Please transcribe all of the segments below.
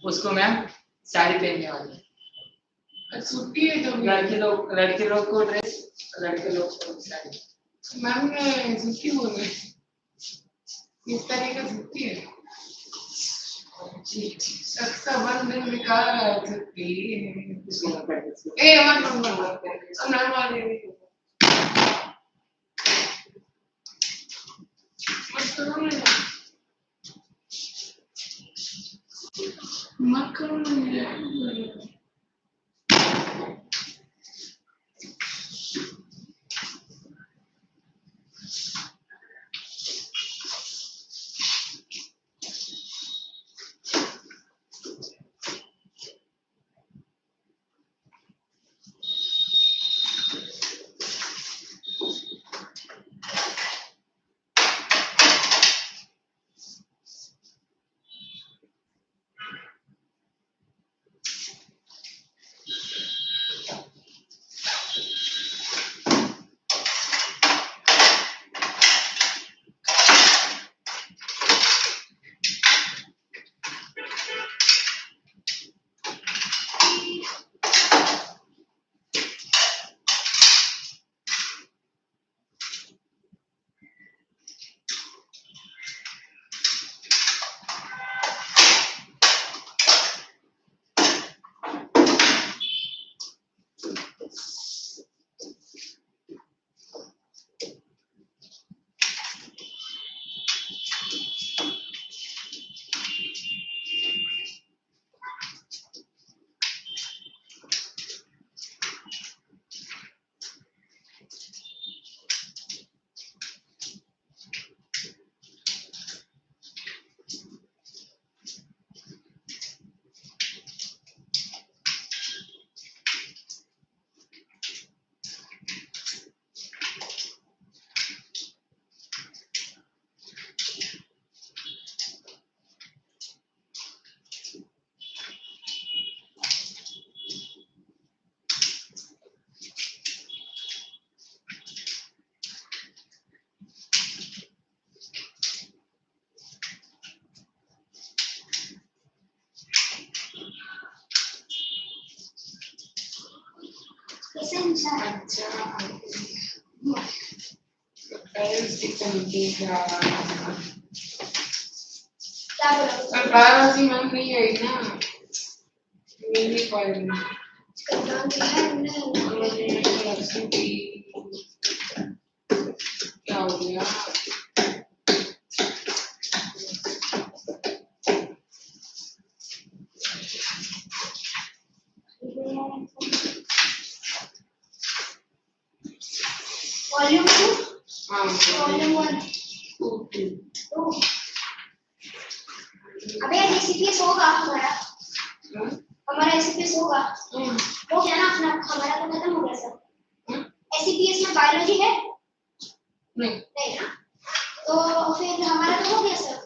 उसको मैम साड़ी पहनने वाली है। छुट्टी है तो लड़के लोग को ड्रेस, लड़के लोग को साड़ी। मैम ने छुट्टी बोले, इस तरह का छुट्टी है। सबका बंद दिन निकाला छुट्टी। ए मत करो ना। अच्छा प्राइवेसी मैम नहीं है ना, नहीं पाएगी क्या हो गया। वॉल्यूम 2 हाँ वॉल्यूम 1 2 अबे एससीपीएस होगा हमारा एससीपीएस होगा वो क्या ना अपना हमारा तो खत्म हो गया सर। एससीपीएस में बायोलॉजी है नहीं ना, तो फिर हमारा तो हो गया सर,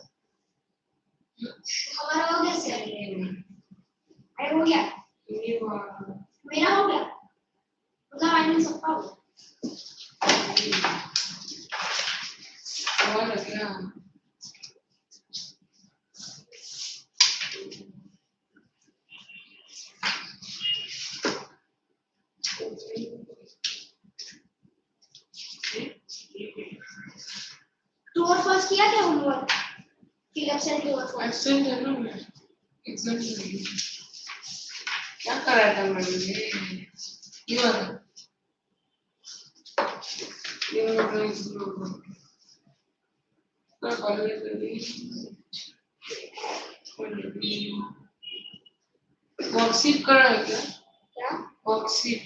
हमारा हो गया सर। अरे हो गया मेरा हो गया मतलब आई मीन सबका हो गया। और क्या टू और फर्स्ट किया क्या होमवर्क फिलअप से टू और फर्स्ट एक्सेंट है ना, एक्सेंट नहीं क्या करा था मैंने ये वाला ये वाला इसको तो कॉलेज में वर्कशीट कर रहा है क्या worksheet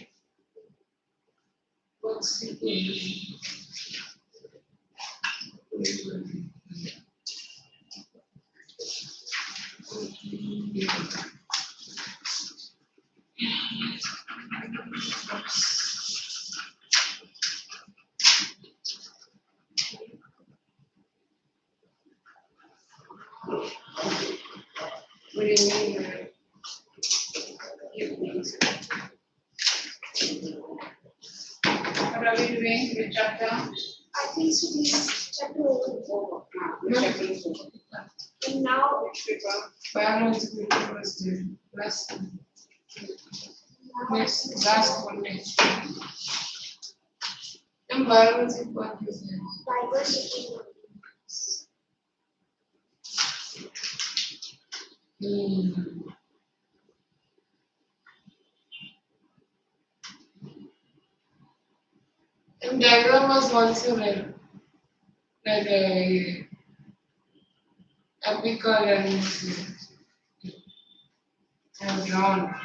Are we doing which chapter? I think so this chapter over. And And now which paper? biological was there. Last one next. And biology what is there? Diversity. And diagram was also read. Like apical and drawn.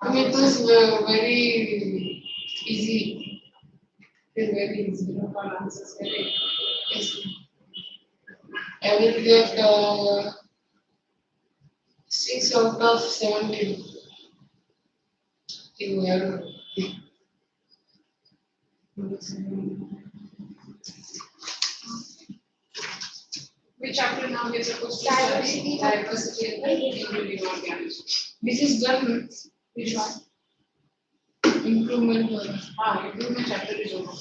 It was very easy. It was very easy. No answers very easy. I will get 6 out of 17. Which chapter now we are supposed to study? Diversity and including organisms. This is done. Which one? Improvement. Improvement chapter is over.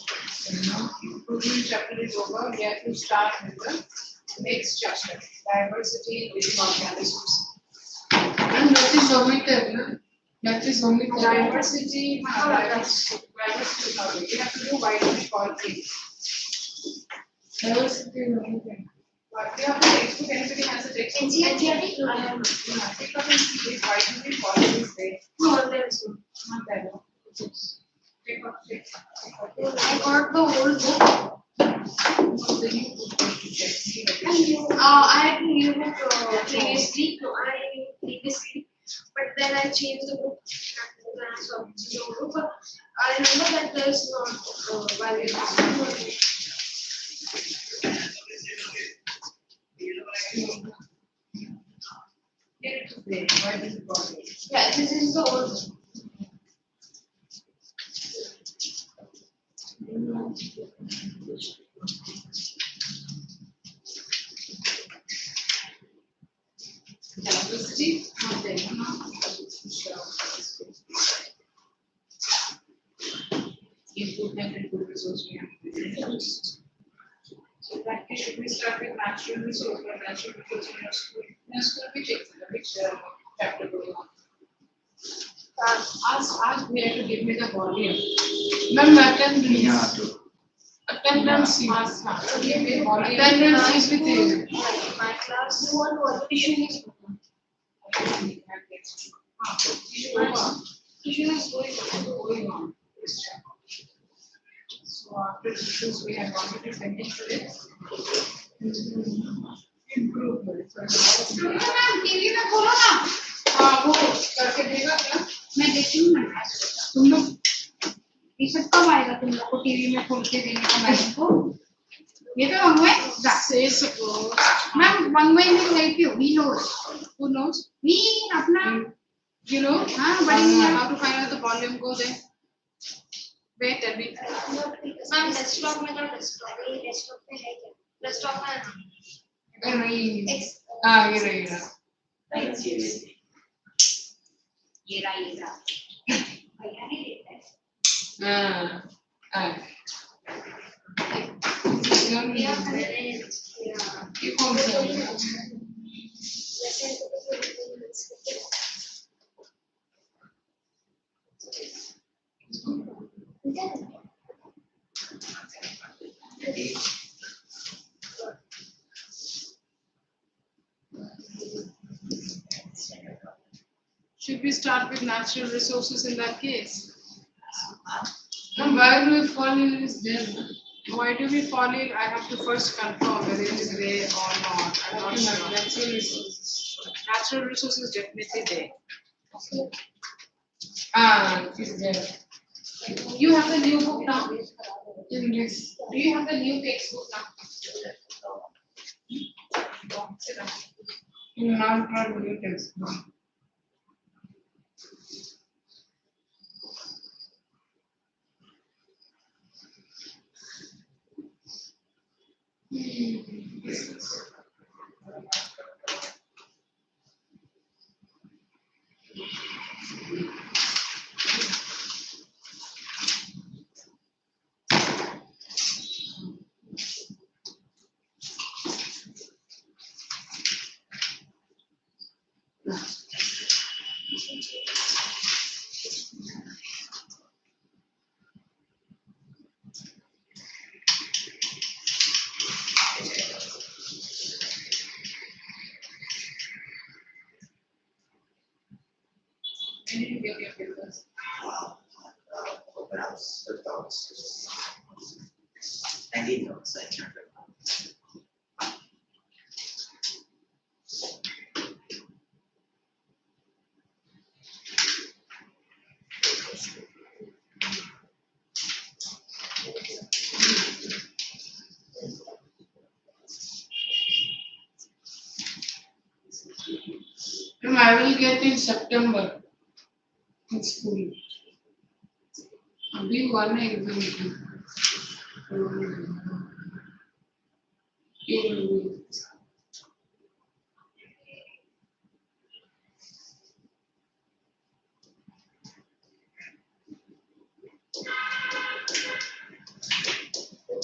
Now, improvement chapter is over. We have to start with the next chapter. Diversity and living organisms. And that is omitted. That is only diversity. Diversity. We have to do widely quality. Diversity is omitted. What we have to textbook, anybody has a textbook? NCERT? Take up and see if widely quality is there. No, there is Not there. Take up. I got the old book. Not the new book. I had new book previously. But then I changed the book. And then I saw the old book. But I remember that there's not value. Yeah, this is the old one. Diversity, not there. Improvement and good resource we have. So that we should start with natural resource, but natural resource in our school. In our school, which chapter going on? Ask me to give me the volume. Ma'am, attendance. Attendance. Give me volume. Attendance is with you. My class one volume is going on. So after issues we have already finished today. Improvement. So now ma'am TV में खोलो ना वो करके देगा क्या? मैं देखती हूँ ना तुम लोग ये सब कब आएगा तुम लोग को टीवी में खोल के देने का मैडम को ये तो मंगवाए Say suppose. मैम मंगवाए will help you he knows Who knows? me अपना You know? हाँ बड़ी नहीं How to find out the volume? Go there. Wait a bit. Ma'am desktop में तो डेस्कटॉप में है क्या डेस्कटॉप में नहीं हाँ ये रहेगा ये रहा भैया नहीं देता है हाँ ये कौन सा है? Should we start with natural resources in that case? No, biological is there. Why do we fall in? I have to first confirm whether it is there or not. I'm not sure. Natural resources. Natural resources definitely there. It is there. You have the new book now. English. Do you have the new textbook now? Sit down. Not new textbook. When did you get your papers? Perhaps the thoughts. I need notes, I can't remember. I will get in September in school. अभी हुआ ना exam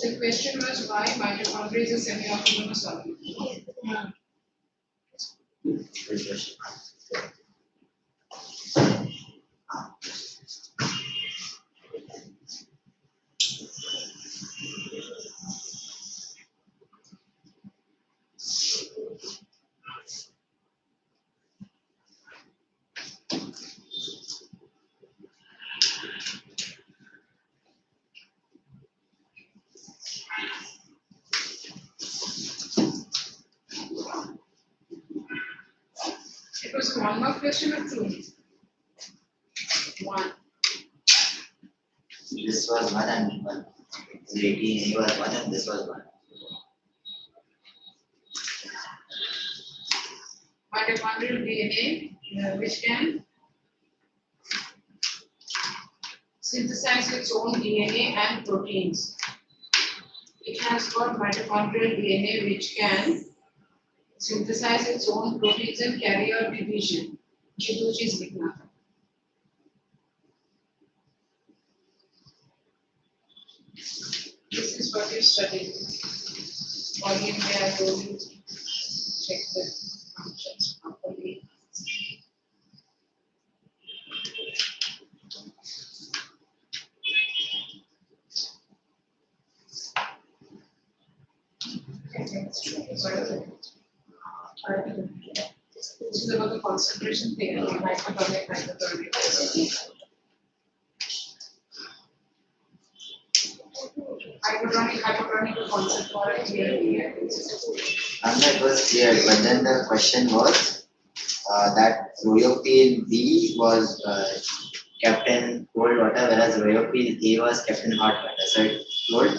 The question was why mitochondria is a semi-autonomous organ. Good question. It was a one-mark question or two? One. This was one and one. 18 was one and this was one. Mitochondrial DNA, which can synthesize its own DNA and proteins. It has got mitochondrial DNA which can synthesize its own proteins and carry out division. ये दो चीज लिखना था. This is what you studied. Volume where I told you check the functions properly. This is about the concentration theory, hypotonic, hypotonic. Hypotonic concept for a clear here. And that was clear, but then the question was that rheopene B was kept in cold water, whereas rheopene A was kept in hot water. So it told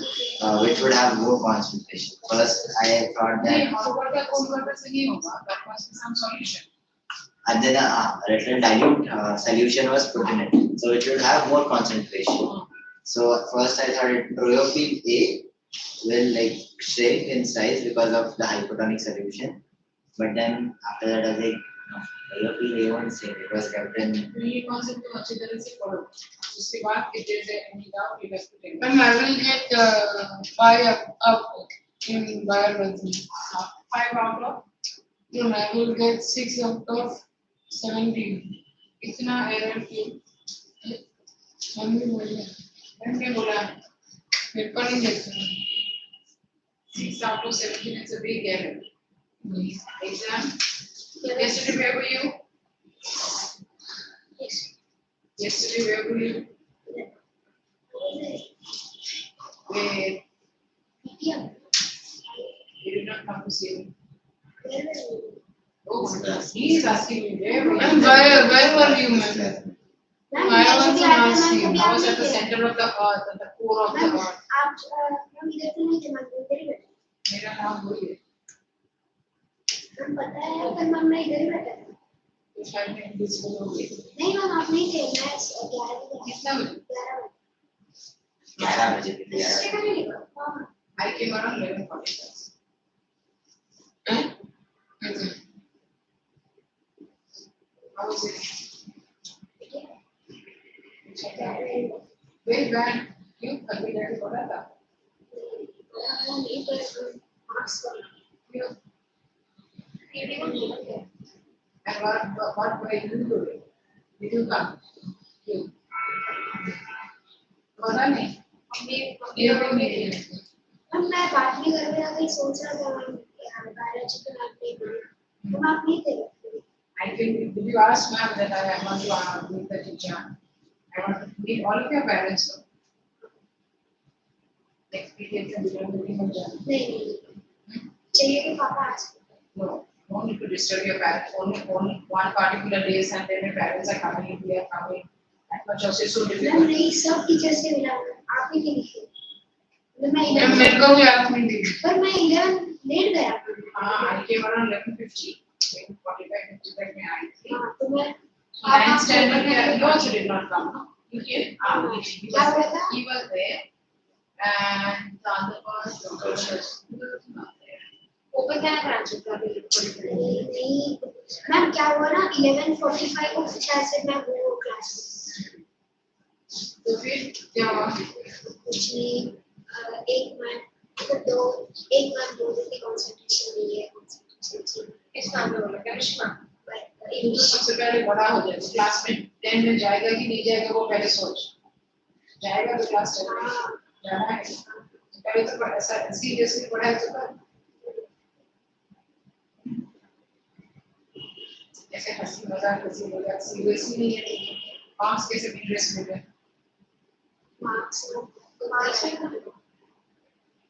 which would have more concentration. First, I thought that. Hot water, cold water से नहीं होगा. That must be some solution. And then a little dilute solution was put in it, so it should have more concentration. So first I thought rheopene A will like shrink in size because of the hypotonic solution, but then after that I was like, no, rheopene A won't shrink. It was kept in. ये concept को अच्छी तरह से पढ़ो. उसके बाद if there is any doubt, you have to take. and I will get 5 up in biology. 5 out of. No, I will get 6 out of 17. इतना error क्यों? मम्मी बोले मैंने बोला पेपर नहीं देखते 6 out of 17 is a big error. Exam. Yesterday where were you? Yesterday where were you? Where? receiving? Where were you? Oh, he is asking me where were And you? where were you, ma'am? Ma'am I मैं was जब on आया था RC. Ma'am कभी I आप was नहीं at the थे center of the earth, at the core of the ma'am earth. आप ma'am इधर तो नहीं थे मैम इधर ही बैठे मेरा नाम वही है। मैम पता है पर मैम मैं इधर ही बैठा था तो शायद मैं invisible हो गई। नहीं मैम आप नहीं थे मैं 11 बजे कितना बजे? 11 बजे 11 बजे के रजिस्टर लिए करने लगा हाँ I came around 11:45. Okay. How was it? ठीक है Very bad. क्यों? कभी डैडी बोला था? नहीं पर मार्क्स पर क्यों? पीडी को नहीं लगे And what were you doing? Did you come? क्यों? बोला नहीं? ये भी नहीं है। हम मैं बात नहीं कर रहा था कहीं सोच रहा था मैम यार बायोलॉजी का नाम नहीं बोला तो आप नहीं थे I think did you ask ma'am that I want to meet the teacher? I want to meet all of your parents. Next period में बिना meeting हो जाए. नहीं चाहिए कि पापा आज No, no need to disturb your parents. Only one particular days and then your parents are coming. They are coming. That much also is so ma'am difficult. नहीं सब टीचर से मिला आप ही नहीं लिखे मैं मैम 11 मेरे को भी आप नहीं दी। पर मैं 11 लेट गया I came around 11:50. 45, 55 में आई थी. हाँ तो मैं 9th standard में you also did not come, no? You came. क्या हुआ था? He was there, and the other was he was not there. ऊपर क्या ब्रांच का नहीं मैम क्या हुआ ना 11:45 को शायद से मैं वो क्लास में तो फिर क्या हुआ? कुछ नहीं एक मैम दो एक मैम दो दिन की कंसंट्रेशन नहीं है कंसंट्रेशन इस मैम ने बोला केमिस्ट्री मैम तो इंग्लिश सबसे पहले बड़ा हो जाए क्लास में 10 में जाएगा कि नहीं जाएगा वो पहले सोच जाएगा तो क्लास 10 में जाना है पहले तो ऐसा सीरियसली पढ़ा है तो कर ऐसे हंसी मजाक सीरियसली नहीं है मार्क्स कैसे इंटरेस्ट मिले मार्क्स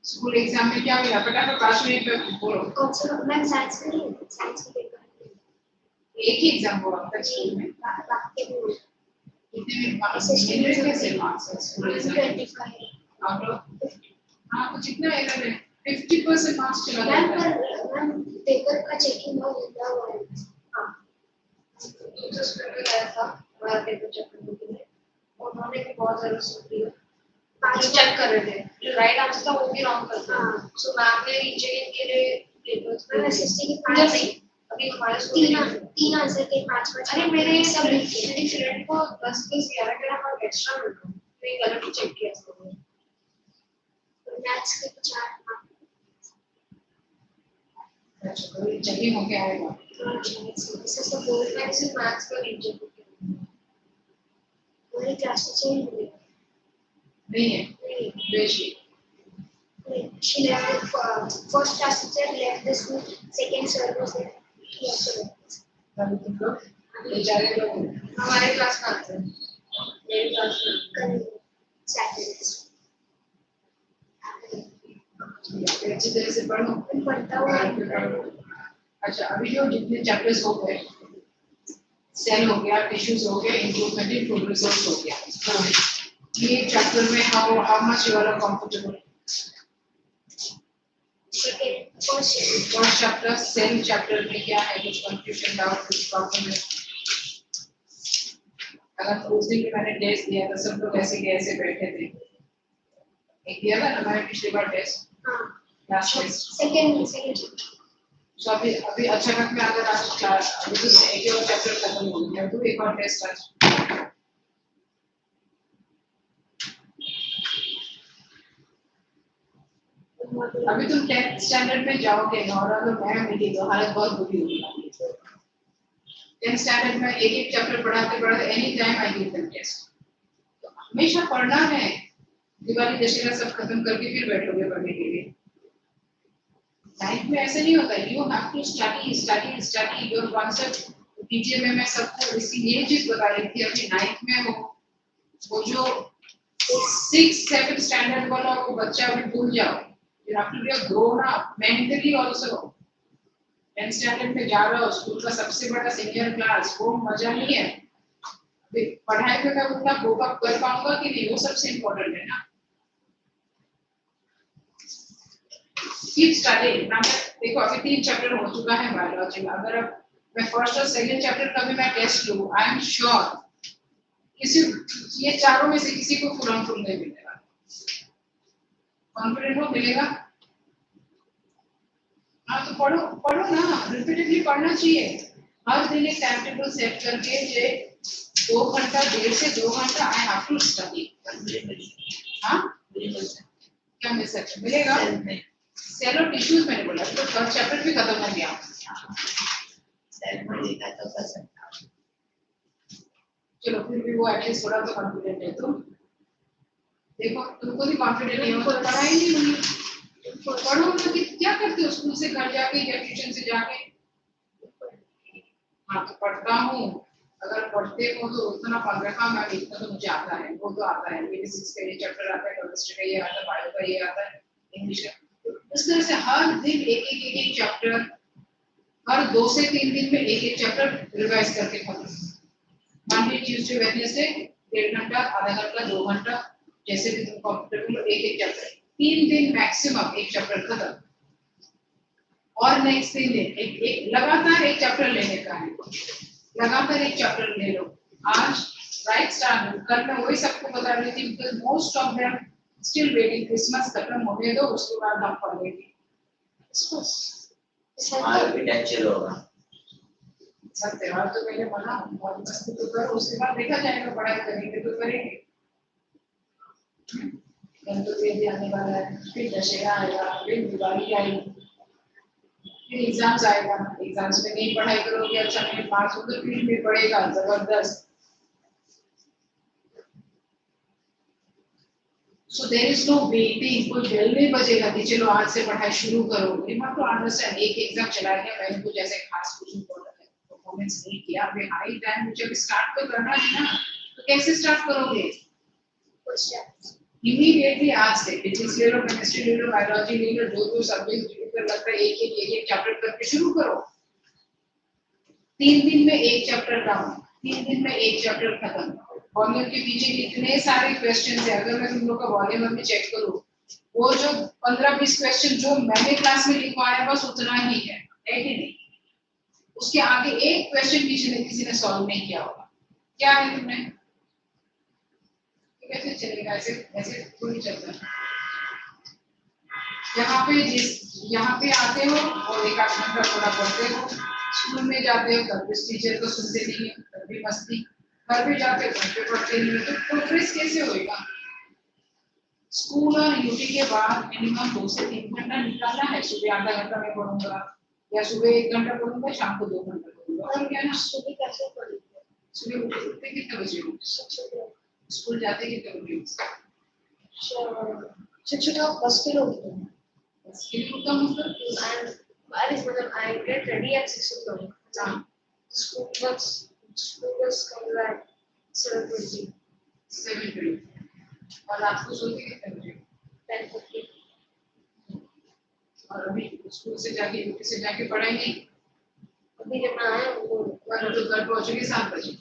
स्कूल एग्जाम में क्या मिला फटाफट 5 मिनट में बोलो कौन सा मैम साइंस का नहीं साइंस का पेपर एक ही एग्जाम हुआ अब तक स्कूल में बाकी भी कितने में मार्क्स मिले कैसे मार्क्स स्कूल एग्जाम 25 आप लोग हाँ तो जितना एरर है 50% मार्क्स चला मैम जाता है पर मैम पेपर का चेकिंग बहुत ज्यादा हुआ है हाँ टीचर्स पे भी आया था हमारा पेपर चेक करने के लिए उन्होंने भी बहुत ज़्यादा सुन लिया जो चेक कर रहे थे जो राइट आंसर था वो भी रॉन्ग कर दिया हाँ। सो मैम ने रीचेकिंग के लिए पेपर्स मैम एसएसटी के जब 5 नहीं अभी हमारे स्कूल तीन आंसर के 5 अरे मेरे सब मेरी फ्रेंड को 10 11 का नंबर एक्स्ट्रा मिल रहा तो ये गलत ही चेक किया उसने मैथ्स के 4 अच्छा तो ये चेकिंग होके आएगा इससे सब बोल मैं सिर्फ मैथ्स का रीचेक हमारी क्लास में चेंज हुई नहीं है नहीं बेशी she left the first class teacher left the school second sir was there he also left तभी तुम लोग ये जाके लोग हमारे क्लास में आते हैं मेरी क्लास में कल सैटरडे अच्छी तरह से पढ़ो पढ़ता हुआ अच्छा अभी जो जितने चैप्टर्स हो गए सेल हो गया टिश्यूज हो गया इंप्रूवमेंट इन फूड रिसोर्स हो गया ये चैप्टर में how much you are comfortable second first first chapter cell chapter में क्या है कुछ कंफ्यूजन डाउट कुछ प्रॉब्लम है अगर उस दिन मैंने टेस्ट दिया था सब लोग ऐसे कैसे बैठे थे एक दिया था ना मैंने पिछली बार टेस्ट हाँ लास्ट टेस्ट second सो अभी अचानक में अगर आज क्लास अभी तो एक और चैप्टर खत्म हो गया तो एक और टेस्ट आज अभी तुम 10th स्टैंडर्ड में जाओगे और अगर मैं मिली तो हालत बहुत बुरी होगी 10th स्टैंडर्ड में एक एक चैप्टर पढ़ाते पढ़ाते any time I give them test तो हमेशा पढ़ना है दिवाली दशहरा सब खत्म करके फिर बैठोगे पढ़ने के लिए लाइफ में ऐसे नहीं होता you have to study your concept पीछे में मैं सबको ये चीज बता रही थी अभी 9th में हो वो जो 6th 7th स्टैंडर्ड वाला वो बच्चा अभी भूल जाओ you have to be a grown up mentally also 10th standard में जा रहा हो, स्कूल का सबसे बड़ा सीनियर क्लास, वो मजा नहीं है। पढ़ाई पे मैं उतना फोकस कर पाऊंगा कि नहीं, वो सबसे इम्पोर्टेंट है ना। Keep studying. देखो अभी 3 चैप्टर हो चुका है बायोलॉजी में, अगर अब मैं फर्स्ट और सेकंड चैप्टर का भी मैं टेस्ट लूं, आई एम श्योर किसी ये चारों में से किसी को फुल ऑन फुल नहीं मिलेगा। कॉन्फिडेंट हो मिलेगा? हाँ तो पढ़ो पढ़ो ना, रिपीटेडली पढ़ना चाहिए। हर दिन एक टाइम टेबल सेट करके जे 2 घंटा, 1.5 से 2 घंटा आई हैव टू स्टडी। हाँ क्या मिल सकता मिलेगा? सेल और टिश्यूज मैंने बोला, तो फर्स्ट चैप्टर भी खत्म हो गया। सेल में देखा तो कर सकता हूँ। चलो फिर भी वो एटलीस्ट थोड़ा तो कॉन्फिडेंट है तुम। देखो तुमको भी कॉन्फिडेंट नहीं हो तो पढ़ाई नहीं होगी। पढ़ो ना कि क्या करते हो स्कूल से घर जाके या ट्यूशन से जाके? हाँ तो पढ़ता हूँ, अगर पढ़ते हो तो उतना पढ़ रखा मैं, इतना तो मुझे आता है, वो तो आता है, फिजिक्स का ये चैप्टर आता है, केमिस्ट्री का ये आता है, बायो का ये आता है, इंग्लिश का। इस तरह से हर दिन एक चैप्टर, हर 2 से 3 दिन में एक चैप्टर रिवाइज करके खत्म। मंडे ट्यूसडे वेडनेसडे 1.5 घंटा, आधा घंटा, 2 घंटा, जैसे भी तुम कंफर्टेबल हो, एक चैप्टर 3 दिन मैक्सिमम एक चैप्टर खत्म। और नेक्स्ट 3 दिन एक लगातार एक चैप्टर लेने का है, लगातार एक चैप्टर ले लो। आज राइट स्टार्ट, कल मैं वही सबको बता रही थी, because most of them still waiting Christmas खत्म होने दो, उसके बाद हम पढ़ेंगे। हमारा भी टेंशन होगा। सब त्योहार तो पहले मनाओ, बहुत मस्ती तो करो, उसके बाद देखा जाएगा, पढ़ाई करेंगे तो करेंगे। गणपति भी आने वाला है, फिर दशहरा आएगा, फिर दिवाली आएगी, फिर एग्जाम्स आएगा। एग्जाम्स में नहीं पढ़ाई करोगे, अच्छा नहीं पास हो तो फिर भी पढ़ेगा जबरदस्त। So there is no waiting, कोई बेल नहीं बजेगा कि चलो आज से पढ़ाई शुरू करो। You have to understand, एक एग्जाम चला गया, मैंने कुछ ऐसे खास कुछ परफॉर्मेंस नहीं किया, अभी हाई टाइम मुझे अभी स्टार्ट तो करना है ना, तो कैसे स्टार्ट करोगे? इमीडिएटली आज से फिजिक्स ले लो, केमिस्ट्री ले लो, बायोलॉजी ले लो, जो सब्जेक्ट जिनको लगता है एक चैप्टर करके शुरू करो। 3 दिन में एक चैप्टर डाउन, 3 दिन में एक चैप्टर खत्म। वॉल्यूम के पीछे इतने सारे क्वेश्चन है, अगर मैं तुम लोग का वॉल्यूम में चेक करूं, वो जो 15-20 क्वेश्चन जो मैंने क्लास में लिखवाया बस उतना ही है कि नहीं? उसके आगे एक क्वेश्चन किसी ने सॉल्व नहीं किया होगा। क्या है तुमने? कैसे चलेगा? ऐसे ऐसे थोड़ी चलता। यहाँ पे आते हो और एक आध घंटा थोड़ा पढ़ते हो, स्कूल में जाते हो तब इस टीचर को सुनते नहीं है, तब भी मस्ती, घर पे जाते हो घर पे पढ़ते नहीं हो, तो प्रोग्रेस कैसे होएगा? स्कूल और यूटी के बाद मिनिमम 2 से 3 घंटा निकालना है। सुबह आधा घंटा मैं पढ़ूंगा, या सुबह 1 घंटा पढ़ूंगा, शाम को 2 घंटा पढ़ूंगा। और क्या ना, सुबह कैसे पढ़ेंगे? सुबह उठते कितने बजे हो? स्कूल जाते कितने बजे? शिक्षक बस पे लोग बस के लिए उठता हूँ मतलब I get ready at 6 o'clock. School bus comes at 7:20. 7:20 और रात को सोते कितने बजे? 10:50. और अभी स्कूल से जाके पढ़ाएंगे। अभी जब मैं आया वो तो घर पहुंचोगे 7 बजे।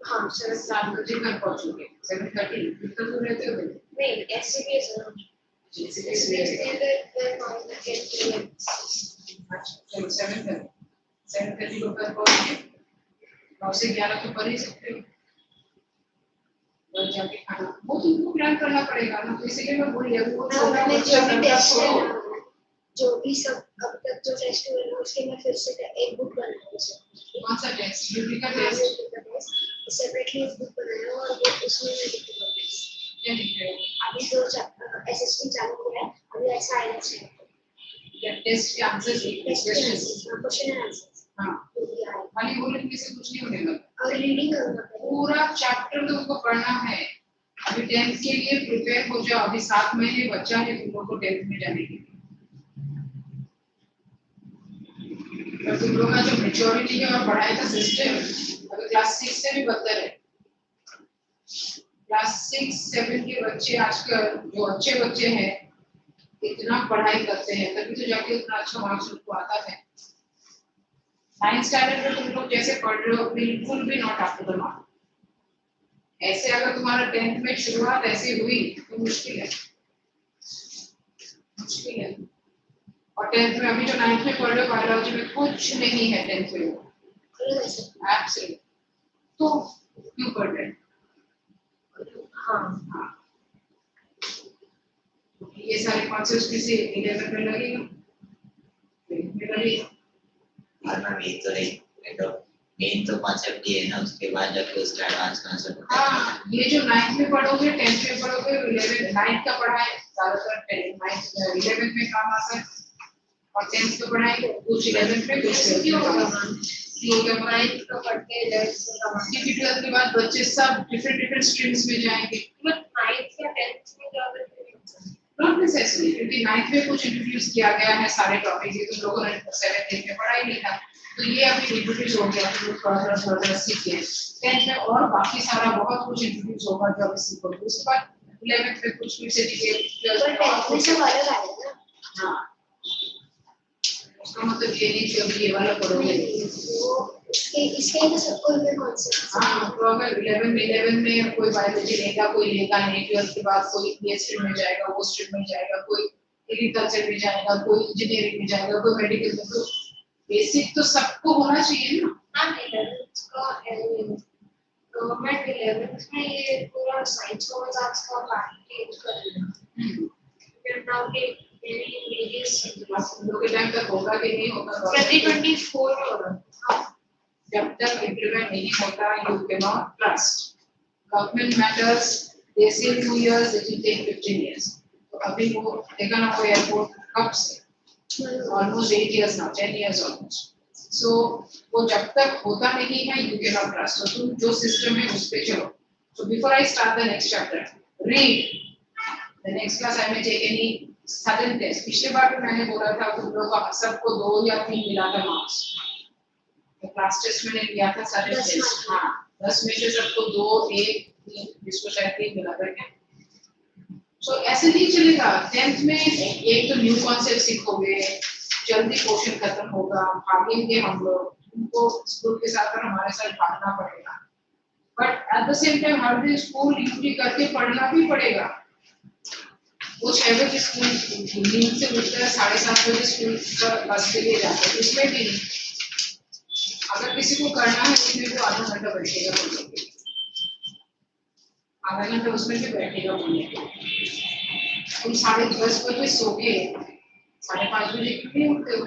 हाँ 7 बजे घर पहुंचोगे। 7:30 कितना दूर रहते हो? नहीं SCBS चलो 7:30 को घर पहुंचोगे, 9 से 11 तो पढ़ ही सकते हो। और जाके खाना वो तुमको प्लान करना पड़ेगा ना, तो इसलिए मैं बोल रही हूँ वो छोटा बच्चा करता छोड़ो। जो भी सब अब तक जो टेस्ट हुए हैं उसके मैं फिर से एक बुक बनाया है। कौन सा टेस्ट? यूटी का टेस्ट सेपरेटली एक बुक बनाया और वो उसमें मैं लिखूंगा। क्या लिख रहे हो? अभी जो एसएसटी चालू हुआ है, अभी ऐसा आएगा चाहिए या टेस्ट के आंसर्स क्वेश्चन एंड आंसर्स। हाँ खाली वो लिखने से कुछ नहीं होने वाला, और रीडिंग करना पूरा चैप्टर तुमको पढ़ना है। अभी 10th के लिए प्रिपेयर हो जाओ, अभी 7 महीने बच्चा है तुम लोग को 10th में जाने के लिए। और तुम लोग का जो मैच्योरिटी है और पढ़ाई का सिस्टम अभी क्लास 6 से भी बदतर है। क्लास 6-7 के बच्चे आजकल जो अच्छे बच्चे हैं इतना पढ़ाई करते हैं तभी तो जाके उतना अच्छा मार्क्स उनको आता है। 9th स्टैंडर्ड में तुम लोग जैसे पढ़ रहे हो बिल्कुल भी not up to the mark. ऐसे अगर तुम्हारा 10th में शुरुआत ऐसी हुई तो मुश्किल है, मुश्किल है। और 10th में अभी जो 9th में पढ़ रहे हो बायोलॉजी में कुछ नहीं है 10th में, एब्सोल्यूट। तो क्यों पढ़ रहे हैं? हाँ, ये सारे कॉन्सेप्ट्स फिर से 11 में लगेगा, 12 में लगेगा। और मैम ये तो नहीं, तो मेन तो कॉन्सेप्ट ये है ना, उसके बाद जाके उसका एडवांस कॉन्सेप्ट। हाँ, ये जो 9th में पढ़ोगे 10th में पढ़ोगे 11 9th का पढ़ाई ज्यादातर 9th 11th में काम आता है और 10th का पढ़ाई कुछ 11th में कुछ 12th में काम आता है। क्योंकि 9th का पढ़ के 11th का काम, क्योंकि 12th के बाद बच्चे सब डिफरेंट स्ट्रीम्स में जाएंगे। बट 9th या 10th में ज्यादा नॉट नेसेसरी, क्योंकि 9th में कुछ इंट्रोड्यूस किया गया है सारे टॉपिक, ये तो लोगों ने 7th 8th में पढ़ा ही नहीं था, तो ये अभी इंट्रोड्यूस हो गया तो थोड़ा सीखे। 10th में और बाकी सारा बहुत कुछ इंट्रोड्यूस होगा जो अभी सीखोगे। उसके बाद 11th में कुछ फिर से डिटेल, 12th में सब अलग आएगा ना। हाँ, उसका मतलब ये नहीं कि अभी ये वाला पढ़ोगे इसके तो सबको भी कॉन्सेप्ट। हाँ, तो अगर 11 में कोई बायोलॉजी लेगा कोई लेगा नहीं, 12th के बाद कोई ये स्ट्रीम में जाएगा वो स्ट्रीम में जाएगा, कोई एग्रीकल्चर में जाएगा, कोई इंजीनियरिंग में जाएगा, कोई मेडिकल में, तो बेसिक तो सबको होना चाहिए ना। हाँ, 11th का गवर्नमेंट 11th में ये पूरा साइंस को मजाक का पैकेज कर दिया। फिर नाउ के वेरियस लोगों के टाइम तक होगा कि नहीं होगा, 2024 में होगा। जब तक इम्प्लीमेंट नहीं होता you can not trust. Government matters, they say 2 years, it will take 15 years। तो अभी वो देखा ना वो एयरपोर्ट कब से almost 8 years now, 10 years almost। So वो जब तक होता नहीं है you cannot trust। तो तुम जो सिस्टम है उस पे चलो। So before I start the next chapter, read the next class। I may take any sudden test। पिछले बार भी मैंने बोला था तुम लोगों का सबको 2 या 3 मिला था मार्क्स, तो क्लास टेस्ट मैंने लिया था सारे टेस्ट। हाँ, 10 में से सबको 2 1 3 जिसको शायद 3 मिला था क्या। सो ऐसे नहीं चलेगा। 10th में एक तो न्यू कॉन्सेप्ट सीखोगे, जल्दी पोर्शन खत्म होगा, भागेंगे हम लोग, उनको स्कूल के साथ और हमारे साथ भागना पड़ेगा, but at the same time हर दिन स्कूल ड्यूटी करके पढ़ना भी पड़ेगा। वो 6 बजे स्कूल नींद से उठकर 7:30 बजे स्कूल का बस के लिए जाते हैं, उसमें भी अगर किसी को करना है उसमें तो आधा घंटा बैठेगा, आधा घंटा उसमें भी बैठेगा पढ़ने के लिए। तुम 10:30 बजे सो के 5:30 बजे क्यों नहीं उठते हो?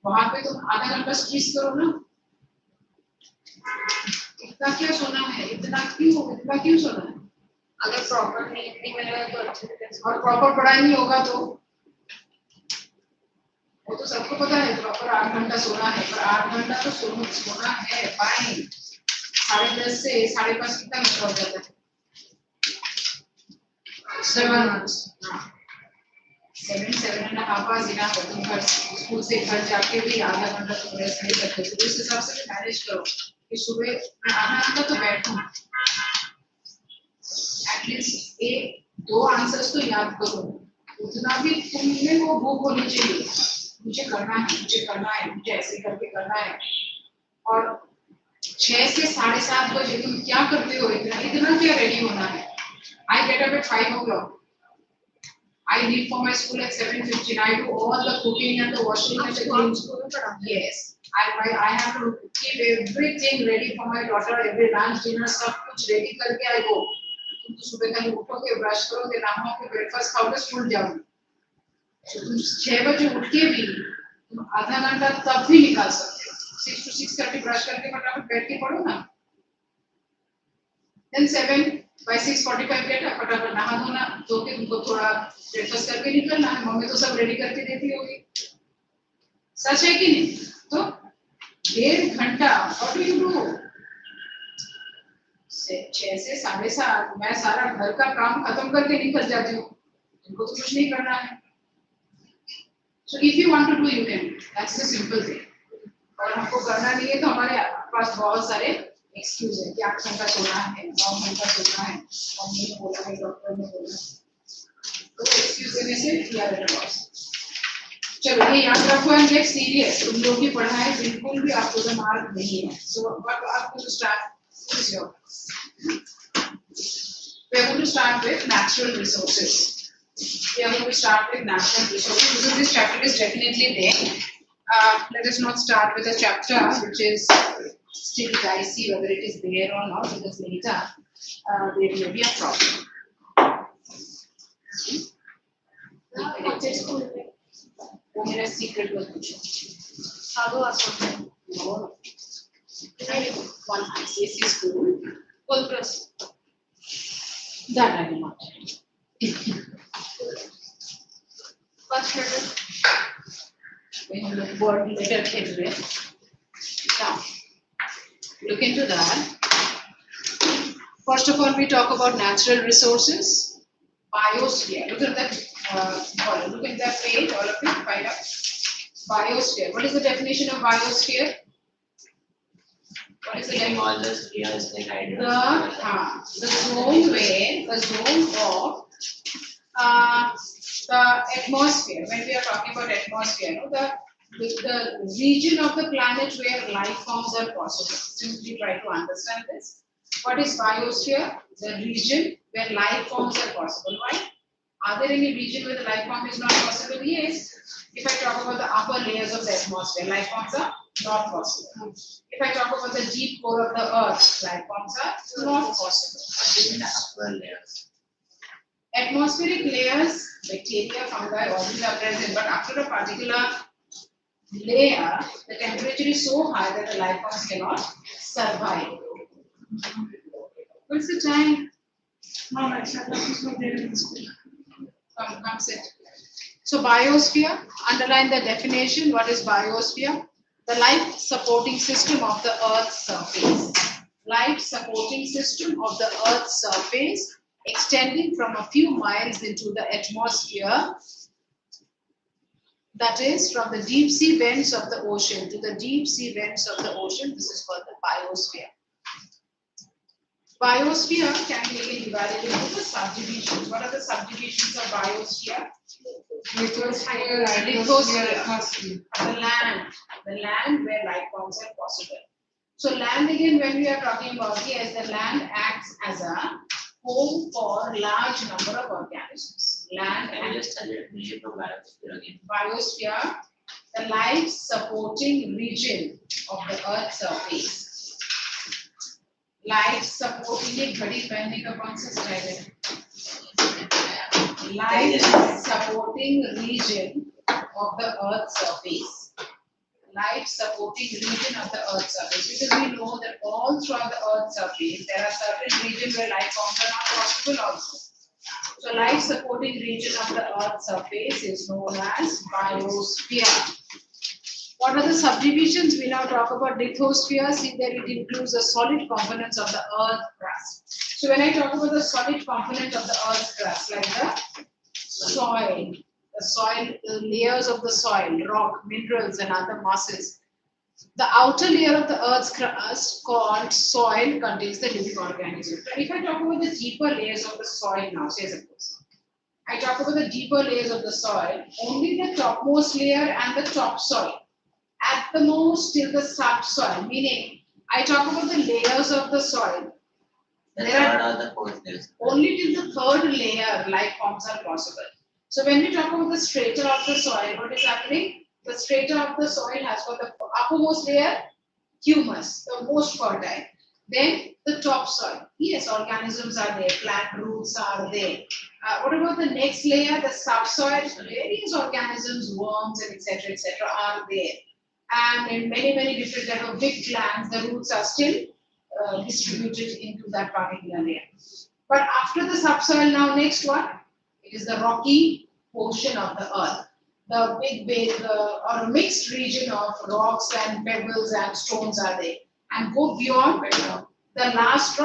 वहां पे तुम आधा घंटा स्ट्रेस करो ना। इतना क्या सोना है, इतना क्यों सोना है? अगर प्रॉपर नींद नहीं मिलेगा तो अच्छे से और प्रॉपर पढ़ाई नहीं होगा तो वो तो सबको पता है प्रॉपर 8 घंटा सोना है, पर 8 घंटा तो सोना है फाइन। 10:30 से 5:30 कितना घंटा हो जाता है? 7 hours। 7.5 hours इनफ है। तुम घर स्कूल से घर जाके भी आधा घंटा तुम रेस्ट ले सकते हो, तो इस हिसाब से भी मैनेज करो कि सुबह मैं आधा घंटा तो बैठूं, एटलीस्ट 1-2 आंसर्स तो याद करो। उतना भी तुम में वो भूख होनी चाहिए, मुझे करना है, मुझे ऐसे करके करना है। और 6 से 7:30 बजे तुम क्या करते हो? इतना क्या रेडी होना है? I get up at 5 o'clock। I leave for my school at 7:15। I do all the cooking and the washing and the cleaning। Yes, I have to keep everything ready for my daughter, every lunch, dinner, सब कुछ ready करके I go। तुम तो सुबह कहीं उठोगे, brush करोगे, नहाओगे, breakfast खाओगे, school जाओगे। तो तुम 6 बजे उठ के भी तुम आधा घंटा तब भी निकाल सकते हो। 6 to 6:30 ब्रश करके फटाफट बैठ के पढ़ो ना। Then 7 by 6:45 get up, फटाफट नहा धोना, धो के तुमको थोड़ा ब्रेकफास्ट करके निकलना है। मम्मी तो सब रेडी करके देती होगी, सच है कि नहीं? तो 1.5 घंटा व्हाट डू यू डू? 6 से 7:30 मैं सारा घर का काम खत्म करके निकल जाती हूँ, इनको तो कुछ नहीं करना है। So if you want to do, you can। That's the simple thing। और हमको करना नहीं है तो हमारे पास बहुत सारे एक्सक्यूज है कि 8 घंटा सोना है, 9 घंटा सोना है, मम्मी ने बोला है, डॉक्टर ने बोला। तो एक्सक्यूज देने से किया रहता बॉस। चलो ये याद रखो एंड गेट सीरियस। तुम लोग की पढ़ाई बिल्कुल भी आपको तो मार्क नहीं है। सो आपको start is your we are going to start with natural resources. We are going to start with natural resources because this chapter is definitely there. Let us not start with a chapter which is still dicey whether it is there or not because later there may be a problem. वो मेरा secret मत पूछो। आगो आपको No. One ICSE school. बोल cross That I will not tell you. First letter When you look word letter everywhere. Now, look into that. First of all, we talk about natural resources, biosphere. Look at that. Look at that page. All of it. Find out. Biosphere. What is the definition of biosphere? What is the definition? All the spheres like The zone where the zone of the atmosphere. When we are talking about atmosphere, no, the region of the planet where life forms are possible. Simply try to understand this. What is biosphere? The region where life forms are possible. Why? Are there any region where the life form is not possible? Yes. If I talk about the upper layers of the atmosphere, life forms are not possible. If I talk about the deep core of the earth, life forms are not possible. even the upper layers. Atmospheric layers, bacteria, fungi, all these are present, but after a particular layer, the temperature is so high that the life forms cannot survive. What's the time? Mama, it's not there in the school. Come sit. So biosphere, underline the definition. What is biosphere? The life supporting system of the Earth's surface. Life supporting system of the Earth's surface extending from a few miles into the atmosphere, that is from the deep sea vents of the ocean to the deep sea vents of the ocean. This is called the biosphere. Biosphere can be divided into the subdivisions. What are the subdivisions of biosphere? Lithosphere, Lithosphere. atmosphere. The land where life forms are possible. So land again, when we are talking about, yes, the land acts as a home for large number of organisms. Land Can you and just tell the definition of biosphere again? biosphere, the life supporting region of the Earth's surface. Life supporting एक घड़ी पहनने का कौन सा style है? Life supporting region of the Earth's surface. Life supporting region of the Earth's surface, because we know that all throughout the Earth's surface there are certain regions where life forms are not possible also. So life supporting region of the Earth's surface is known as biosphere. What are the subdivisions? We now talk about lithosphere. See there it includes the solid components of the Earth crust. So when I talk about the solid component of the Earth crust, like the soil, the layers of the soil, rock, minerals, and other masses. The outer layer of the Earth's crust, called soil, contains the living organisms. But if I talk about the deeper layers of the soil now, say suppose, I talk about the deeper layers of the soil, only the topmost layer and the topsoil. At the most till the subsoil, meaning I talk about the layers of the soil. The There third are or the fourth layers. only till the third layer life forms are possible. So when we talk about the strata of the soil, what is happening? The strata of the soil has got the uppermost layer, humus, the most fertile. Then the topsoil. Yes, organisms are there, plant roots are there. What about the next layer, the subsoil? Various organisms, worms, and etc. are there. And in many different type of big plants, the roots are still distributed into that particular layer. But after the subsoil, now next one, it is the rocky portion of the earth. The big or mixed region of rocks and pebbles and stones are there. And go beyond the last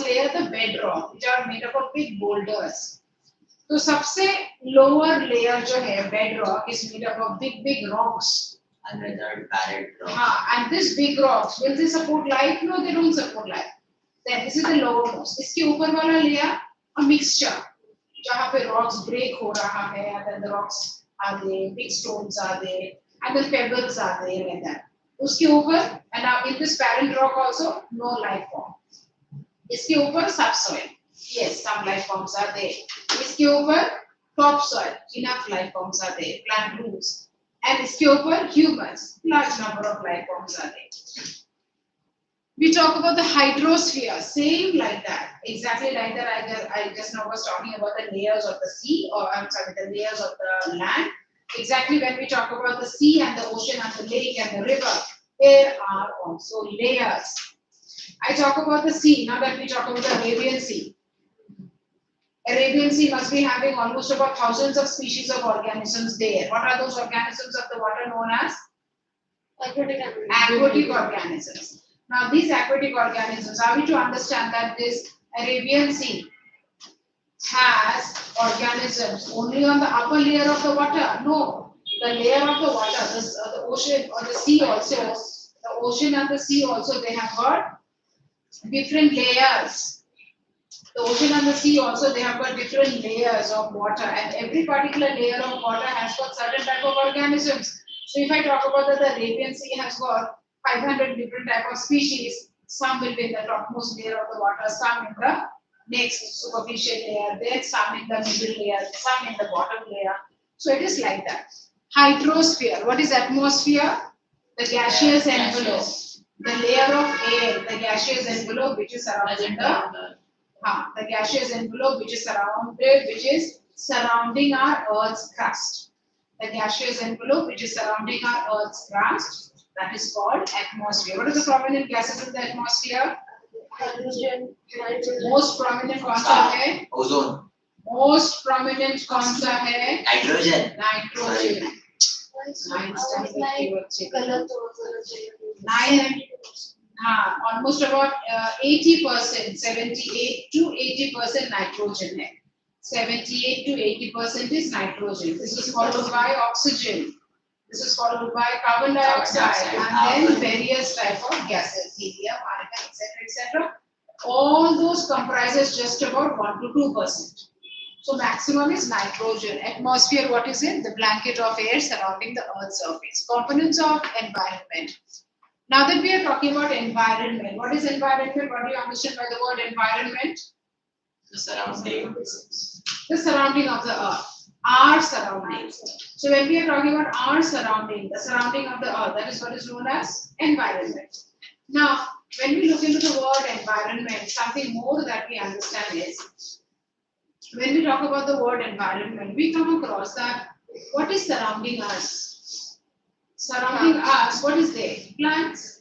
layer, the bedrock, which are made up of big boulders. So सबसे lower layer जो है bedrock is made up of big rocks. And then there are barren rocks. And these big rocks, will they support life? No, they don't support life. Then this is the lowermost. इसके ऊपर वाला layer, a mixture. जहाँ पे rocks break हो रहा है, and then the rocks are there, big stones are there, and then pebbles are there like that. उसके ऊपर, and now in this parent rock also no life form. इसके ऊपर subsoil, yes, some life forms are there. इसके ऊपर topsoil, enough life forms are there, plant roots, and इसके ऊपर humus, large number of life forms are there. We talk about the hydrosphere, same like that, exactly like that. I just now was talking about the layers of the sea, or I'm sorry, the layers of the land. Exactly when we talk about the sea and the ocean and the lake and the river, there are also layers. I talk about the sea, now that we talk about the Arabian Sea. Arabian Sea must be having almost about thousands of species of organisms there. What are those organisms of the water known as? Aquatic organisms. Now these aquatic organisms, are we to understand that this Arabian Sea has organisms only on the upper layer of the water? No, the layer of the water, the ocean or the sea also, the ocean and the sea also, they have got different layers. The ocean and the sea also, they have got different layers of water, and every particular layer of water has got certain type of organisms. So if I talk about that the Arabian Sea has got 500 different type of species, some will be in the topmost layer of the water, some in the next superficial layer, then some in the middle layer, some in the bottom layer. So it is like that. Hydrosphere, what is atmosphere? The gaseous envelope, the layer of air, the gaseous envelope which is surrounding the gaseous envelope which is surrounding our Earth's crust. The gaseous envelope which is surrounding our Earth's crust, that is called atmosphere. What are the prominent gases in the atmosphere? Hydrogen, nitrogen. Most prominent कौन सा है? Ozone. Most prominent कौन सा है? Nitrogen. Nitrogen. Almost about 80%, 78 to 80% nitrogen है. 78 to 80% is nitrogen. This is followed by oxygen. This is followed by carbon dioxide, and then various type of gases, helium, argon, etc. All those comprises just about 1 to 2%. So maximum is nitrogen. Atmosphere, what is it? The blanket of air surrounding the Earth's surface. Components of environment. Now that we are talking about environment, what is environment? What do you understand by the word environment? The surrounding. The surrounding of the Earth. Our surroundings. So when we are talking about our surrounding, the surrounding of the Earth, that is what is known as environment. Now, when we look into the word environment, something more that we understand is, when we talk about the word environment, we come across that what is surrounding us? Surrounding us, what is there? Plants.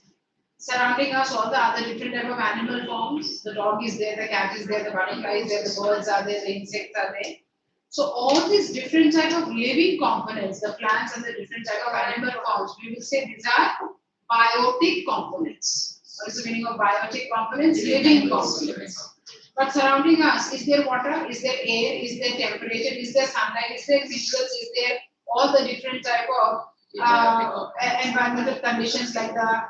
Surrounding us, all the other different type of animal forms. The dog is there, the cat is there, the butterfly is there, the birds are there, the insects are there. So all these different type of living components, the plants and the different type of animal forms, we will say these are biotic components. What is the meaning of biotic components? Living components. But surrounding us, is there water? Is there air? Is there temperature? Is there sunlight? Is there minerals? Is there all the different type of environmental conditions like the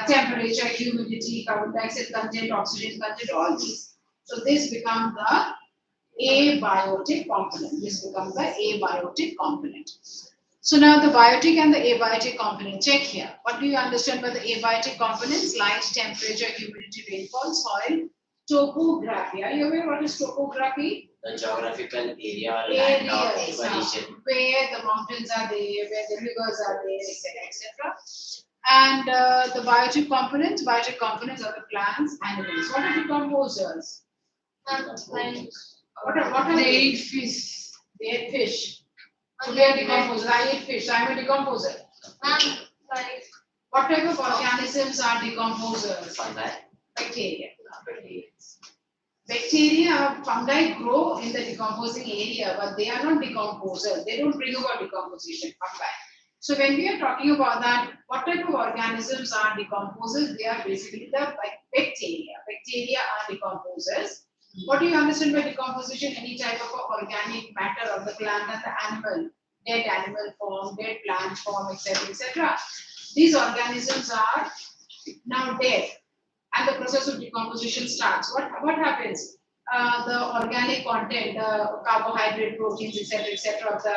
temperature, humidity, carbon dioxide content, oxygen content, all these. So this becomes the abiotic component. This becomes the abiotic component. So now the biotic and the abiotic component. Check here. What do you understand by the abiotic components? Light, temperature, humidity, rainfall, soil, topography. Are you aware what is topography? The geographical area or land of position. Where the mountains are there, where the rivers are there, etc. And the biotic components are the plants, animals. What are decomposers? What are they? eat fish. They eat fish. So they are decomposers. I eat fish. I am a decomposer. What type of organisms are decomposers? Fungi. Bacteria. Bacteria, fungi grow in the decomposing area, but they are not decomposers. They don't bring about decomposition. Fungi. So when we are talking about that, what type of organisms are decomposers? They are basically the bacteria. Bacteria are decomposers. What do you understand by decomposition? Any type of organic matter of the plant and the animal, dead animal form, dead plant form, etc. These organisms are now dead, and the process of decomposition starts. What happens? the organic content, the carbohydrate, proteins, etc., of the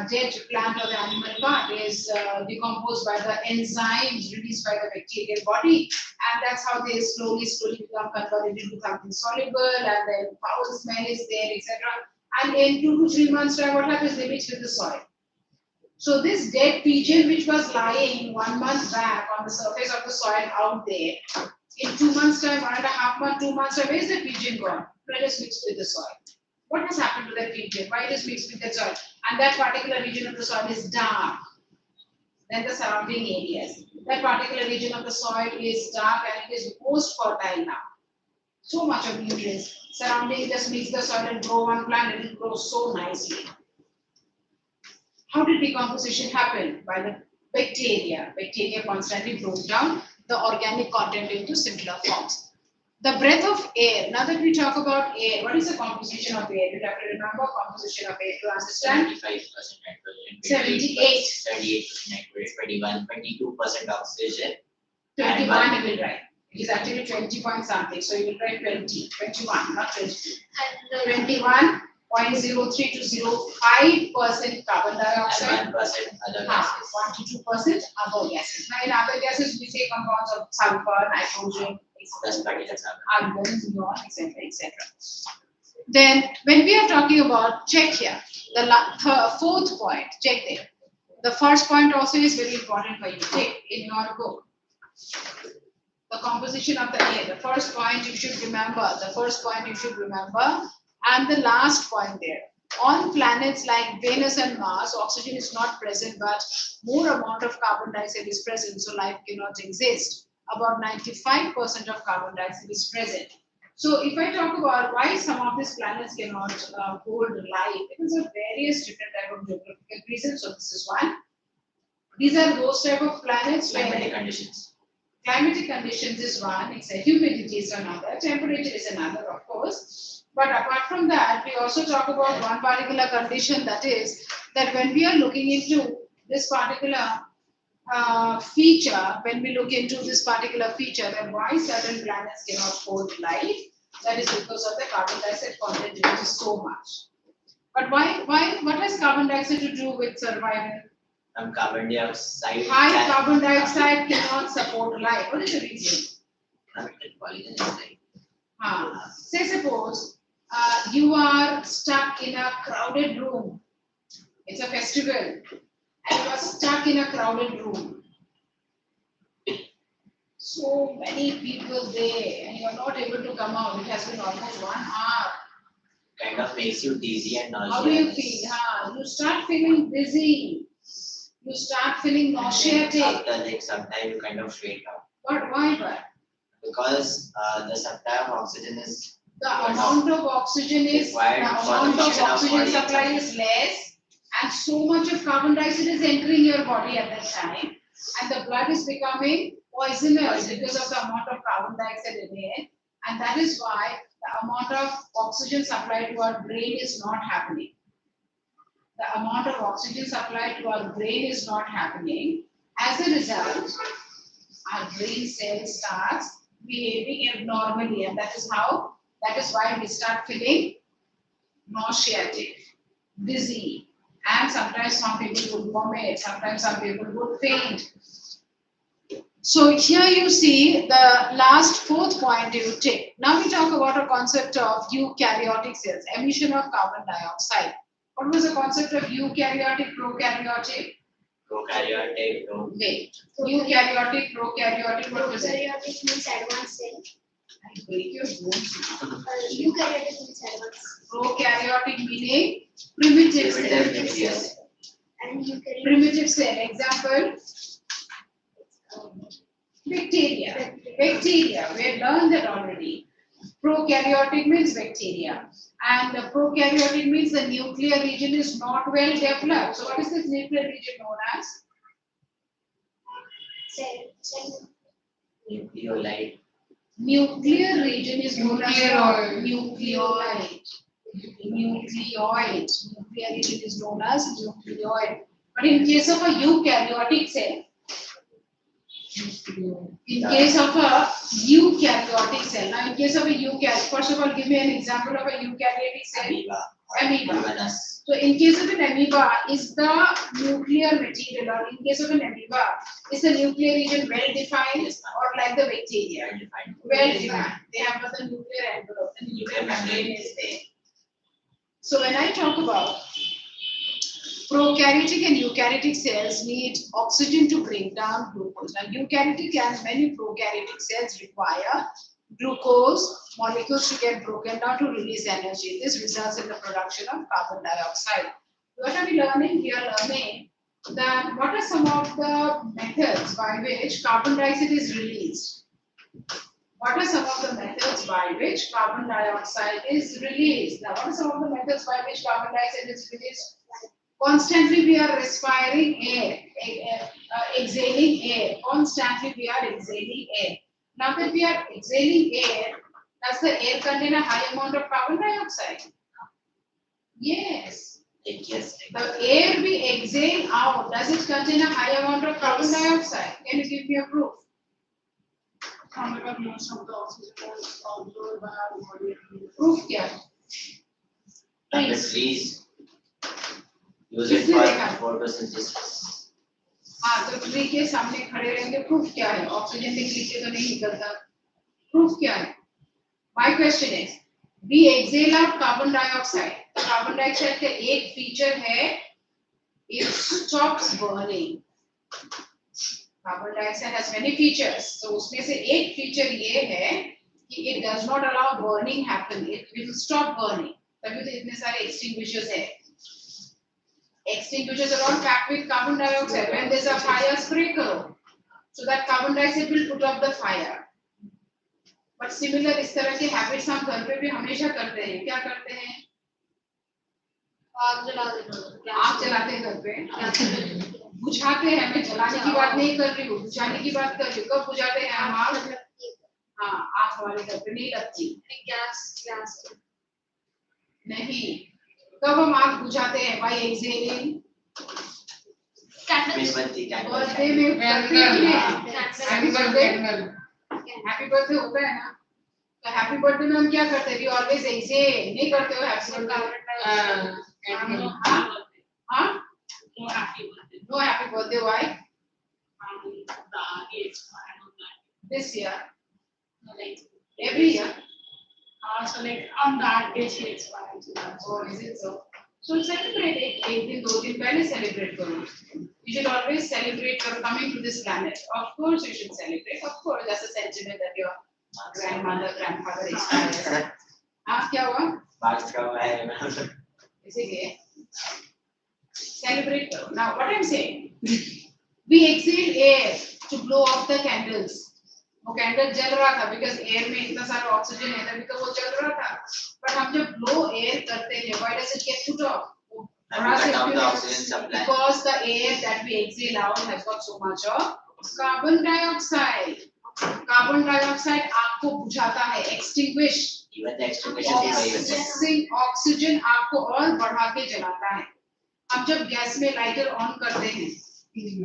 dead plant or the animal part is decomposed by the enzymes released by the bacterial body, and that's how they slowly become converted into something soluble, and then foul smell is there, etc. And in 2 to 3 months' time, what happens? They mix with the soil. So this dead pigeon, which was lying 1 month back on the surface of the soil out there, in 2 months' time, 1.5 months, 2 months' time, where is the pigeon gone? It is mixed with the soil. What has happened to that pigeon? Why it is mixed with the soil? And that particular region of the soil is dark than the surrounding areas. That particular region of the soil is dark and it is most fertile now. So much of nutrients surrounding just mix the soil and grow one plant, and it grows so nicely. How did decomposition happen? By the bacteria. Bacteria constantly broke down the organic content into simpler forms. The breath of air. Now that we talk about air, what is the composition of air? You have to remember composition of air to understand. 75% nitrogen, 78. 78% nitrogen, 22% oxygen. 21 you will write. It is actually 20 point something. So you will write 20, 21, not 22. 21.03 to 0.5% carbon dioxide. And 1% other gases. 1 to 2% other gases. Now in other gases we say compounds of sulfur, nitrogen, Plus particles are argon, neon, etc., etc. Then when we are talking about, check here, the fourth point, check there. The first point also is very important for you. Take in your book. The composition of the air. The first point you should remember. The first point you should remember. And the last point there. On planets like Venus and Mars, oxygen is not present, but more amount of carbon dioxide is present, so life cannot exist. About 95% of carbon dioxide is present. So if I talk about why some of these planets cannot hold life, because of various different type of geographical reasons. So this is one. These are those type of planets climatic conditions. Climatic conditions is one, it's a humidity is another, temperature is another, of course. But apart from that, we also talk about one particular condition, that is that when we are looking into this particular feature, when we look into this particular feature, then why certain planets cannot hold life, that is because of the carbon dioxide content, which is so much. But what has carbon dioxide to do with survival? Carbon dioxide. High carbon dioxide cannot support life. What is the reason? Say suppose you are stuck in a crowded room. It's a festival, and you are stuck in a crowded room. So many people there, and you are not able to come out. It has been almost 1 hour. Kind of makes you dizzy and nauseous. How do you feel? You start feeling dizzy. You start feeling nauseatic. After like sometimes you kind of faint out. But why? Because the supply of oxygen is the amount of oxygen is supply is less, and so much of carbon dioxide is entering your body at that time, and the blood is becoming poisonous because of the amount of carbon dioxide in it, and that is why the amount of oxygen supplied to our brain is not happening. The amount of oxygen supplied to our brain is not happening. As a result, our brain cell starts behaving abnormally, and that is why we start feeling nauseatic, dizzy, and sometimes some people would vomit, sometimes some people would faint. So here you see the last fourth point you take. Now we talk about a concept of eukaryotic cells, emission of carbon dioxide. What was the concept of eukaryotic, prokaryotic? Prokaryotic, Wait. Eukaryotic, prokaryotic, what was it? Eukaryotic means advanced cell. I break your bones now. Eukaryotic means advanced. Prokaryotic meaning primitive cell. Yes. And eukaryotic. Primitive cell. Example? Bacteria. Bacteria. We have learned that already. Prokaryotic means bacteria. And the prokaryotic means the nuclear region is not well developed. So what is this nuclear region known as? Cell. Nucleolide. Nuclear region is known as nucleoid. Nucleoid. Nuclear region is known as nucleoid. But in case of a eukaryotic cell, In case of a eukaryotic cell, now in case of a eukaryotic, first of all, give me an example of a eukaryotic cell. Amoeba. Amoebas. So in case of an amoeba, is the nuclear material, or in case of an amoeba, is the nuclear region well defined, Yes, ma'am. or like the bacteria? Well defined. Well defined. They have got the nuclear envelope, and the nuclear membrane is there. So when I talk about prokaryotic and eukaryotic cells need oxygen to break down glucose. Now, eukaryotic and many prokaryotic cells require glucose molecules to get broken down to release energy. This results in the production of carbon dioxide. What are we learning? We are learning that what are some of the methods by which carbon dioxide is released? What are some of the methods by which carbon dioxide is released? Now, what are some of the methods by which carbon dioxide is released? Constantly we are respiring air, exhaling air. Constantly we are exhaling air. Now that we are exhaling air, does the air contain a high amount of carbon dioxide? Yes. Yes. The air we exhale out, does it contain a high amount of carbon dioxide? Can you give me a proof? Most of the oxygen is absorbed by our body. Proof क्या है? And the trees use it किसने देखा? for photosynthesis. हाँ, तो tree के सामने खड़े रहेंगे, प्रूफ क्या है? ऑक्सीजन निकल के तो नहीं निकलता, प्रूफ क्या है? My question is, we exhale out carbon dioxide. Carbon dioxide का एक फीचर है, it stops burning. Carbon dioxide has many features. तो उसमें से एक फीचर ये है कि it does not allow burning happen. It will stop burning. तभी तो इतने सारे extinguishers है. Extinguishers are all packed with carbon dioxide. When there's a fire, sprinkle, so that carbon dioxide will put out the fire. But similar इस तरह के habits हम घर पे भी हमेशा करते हैं. क्या करते हैं? आग जला देना। आग जलाते हैं घर पे. बुझाते हैं. मैं जलाने की बात नहीं कर रही हूँ. बुझाने की बात कर रही हूँ. कब बुझाते हैं हम आग? हाँ, आग हमारे घर पे नहीं लगती. गैस नहीं. कब हम आग बुझाते हैं? By exhaling. मेणबत्ती बर्थडे में करते हैं. Happy birthday, candle. Happy birthday होता है ना, तो हैप्पी बर्थडे में हम क्या करते हैं? We always excel. नहीं करते हो हैप्पी बर्थडे? Candle. हाँ, No happy birthday. No happy birthday. Why? The age, I don't like. This year, Like, every year. so like on that day she expired. So that's और is it so? So celebrate. एक दिन दो दिन पहले celebrate करो. You should always celebrate your coming to this planet. Of course you should celebrate. Of course that's a sentiment that your grandmother, grandfather experienced. हाँ, क्या हुआ? Marks from I remember. इसीलिए celebrate करो. Now what I'm saying, we exhale air to blow off the candles. वो candle जल रहा था because air में इतना सारा ऑक्सीजन है तभी तो वो जल रहा था. But हम जब blow air करते हैं, why does it get put off? And we cut down the oxygen supply. Because the air that we exhale out has got so much of carbon dioxide. Carbon dioxide आग को बुझाता है, extinguish. Even the extinguisher is very effective. Oxygen आग को और बढ़ा के जलाता है. हम जब गैस में लाइटर ऑन करते हैं,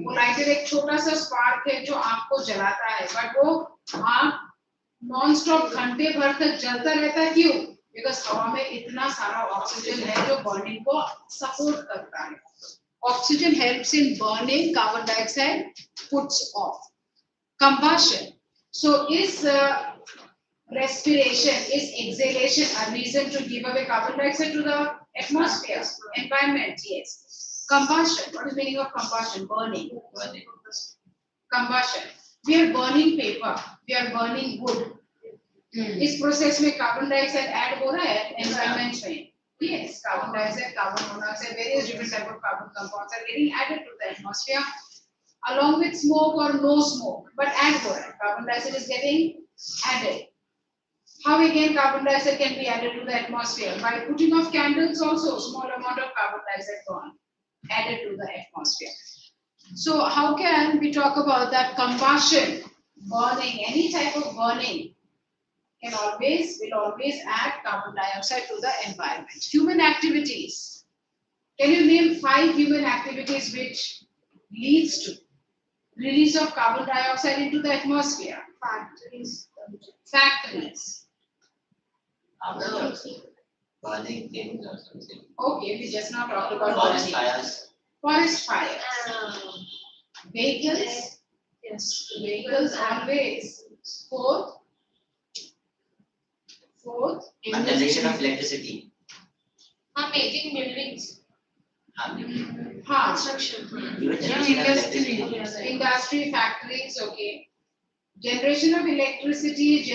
वो लाइटर एक छोटा सा स्पार्क है जो आग को जलाता है, बट वो आग नॉन स्टॉप घंटे भर तक जलता रहता है. क्यों? बिकॉज हवा में इतना सारा ऑक्सीजन है जो बर्निंग को सपोर्ट करता है. Oxygen helps in burning, carbon dioxide puts off. Combustion. So इस respiration, is exhalation a reason to give away carbon dioxide to the atmosphere, environment? Yes. Combustion. What is the meaning of combustion? Burning. Combustion. We are burning paper. We are burning wood. इस process में carbon dioxide add हो रहा है environment में. Yes, carbon dioxide, carbon monoxide, various different type of carbon compounds are getting added to the atmosphere along with smoke or no smoke, but add हो रहा है. Carbon dioxide is getting added. How again carbon dioxide can be added to the atmosphere? By putting off candles also, small amount of carbon dioxide gone, added to the atmosphere. So how can we talk about that combustion, burning, any type of burning will always add carbon dioxide to the environment. Human activities. Can you name 5 human activities which leads to Release of carbon dioxide into the atmosphere. Factories. Factories. Burning things or something. Okay, we just now talked about Forest burning. fires. Forest fires. Vehicles. Yes. Vehicles always. Fourth. And generation of electricity. Making buildings. Construction. Even generation of industry. electricity. Industry, factories, okay. Generation of electricity,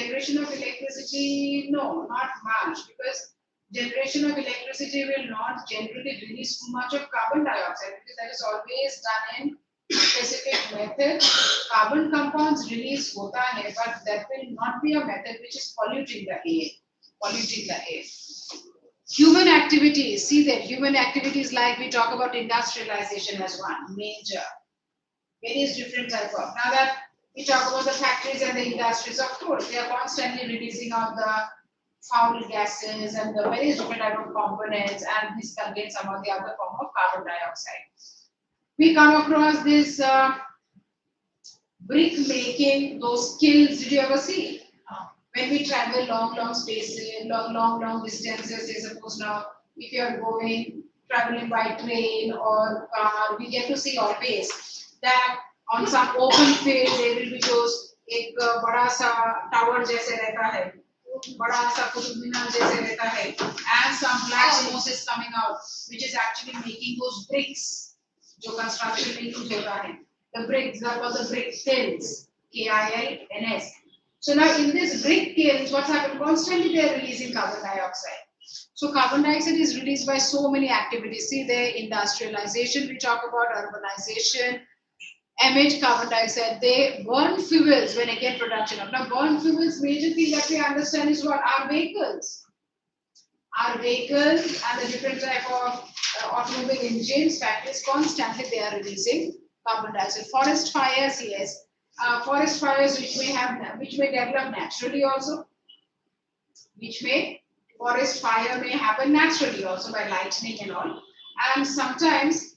no, not much, because generation of electricity will not generally release too much of carbon dioxide, because that is always done in specific method. Carbon compounds release hota hai, but that will not be a method which is polluting the air. Human activities, see that human activities, like we talk about industrialization as one major, various different type of. Now that we talk about the factories and the industries, of course, they are constantly releasing out the foul gases and the various different type of components, and this contains some of the other form of carbon dioxide. We come across this brick making, those kilns. Did you ever see? When we travel long spaces, long distances, say suppose now, if you are traveling by train or car, we get to see always that on some open field there will be those एक बड़ा सा tower जैसे रहता है, बड़ा सा कुतुब मीनार जैसे रहता है, and some black smoke is coming out, which is actually making those bricks, जो construction में use होता है, the bricks, that was the brick kilns, KILNS. So now in this brick kilns, what's happened? Constantly they are releasing carbon dioxide. So carbon dioxide is released by so many activities. See there, industrialization, we talk about urbanization, emit carbon dioxide. They burn fuels when they get production of. Now burn fuels, major thing that we understand is what? Our vehicles. Our vehicles and the different type of automobile engines, factories, constantly they are releasing carbon dioxide. Forest fires, yes. Forest fires which may develop naturally also, forest fire may happen naturally also by lightning and all, and sometimes